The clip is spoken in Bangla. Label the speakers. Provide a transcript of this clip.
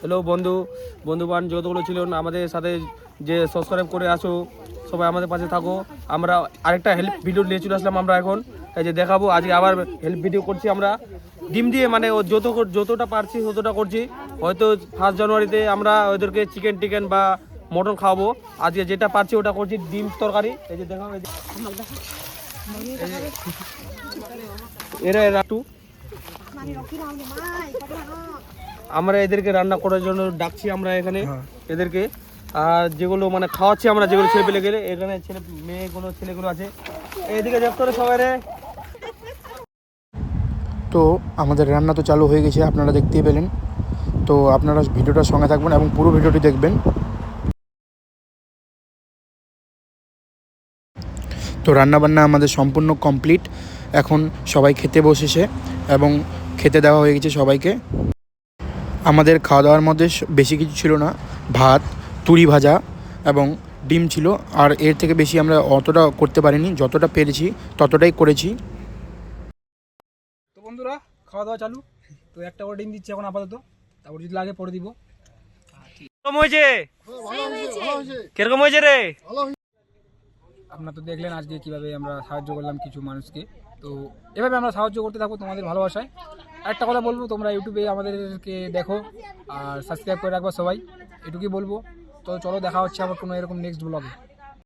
Speaker 1: হ্যালো বন্ধুবান যতগুলো ছিল আমাদের সাথে যে সাবস্ক্রাইব করে আসো, সবাই আমাদের পাশে থাকো। আমরা আরেকটা হেল্প ভিডিও নিয়ে চলে আসলাম আমরা এখন, এই যে দেখাবো। আজকে আবার হেল্প ভিডিও করছি আমরা ডিম দিয়ে, মানে ও যতটা পারছি ততটা করছি। হয়তো 1 জানুয়ারিতে আমরা ওদেরকে চিকেন বা মটন খাওয়াবো। আজকে যেটা পারছি ওটা করছি, ডিম তরকারি। এই যে দেখাবো, এরা একটু আমরা এদেরকে রান্না করার জন্য ডাকছি আমরা এখানে এদেরকে। আর যেগুলো মানে খাওয়াচ্ছি আমরা, যেগুলো ছেলে পেলে গেলে এখানে ছেলেগুলো আছে, এইদিকে দেখতে হবে সবাই রে।
Speaker 2: তো আমাদের রান্না তো চালু হয়ে গেছে, আপনারা দেখতেই পেলেন। তো আপনারা ভিডিওটার সঙ্গে থাকবেন এবং পুরো ভিডিওটি দেখবেন। তো রান্নাবান্না আমাদের সম্পূর্ণ কমপ্লিট। এখন সবাই খেতে বসেছে এবং খেতে দেওয়া হয়ে গেছে সবাইকে। আমাদের খাওয়া দাওয়ার মধ্যে বেশি কিছু ছিল না, ভাত, তুরি ভাজা এবং ডিম ছিল। আর এর থেকে বেশি আমরা অতটা করতে পারিনি, যতটা পেরেছি ততটাই করেছি।
Speaker 3: তো বন্ধুরা, খাওয়া দাওয়া চালু। তো একটা করে ডিম দিচ্ছি এখন আপাতত, তারপর যদি লাগে পরে দিব।
Speaker 1: কিরকম হয়েছে রে?
Speaker 3: আপনারা তো দেখলেন আজকে কিভাবে আমরা সাহায্য করলাম কিছু মানুষকে। তো এভাবে আমরা সাহায্য করতে থাকবো তোমাদের ভালোবাসায়। একটা কথা বলবো, তোমরা ইউটিউবে আমাদেরকে দেখো আর সাবস্ক্রাইব করে রাখবো সবাই, এটুকুই বলবো। তো চলো, দেখা হচ্ছে আবার কোনো এরকম নেক্সট ব্লগে।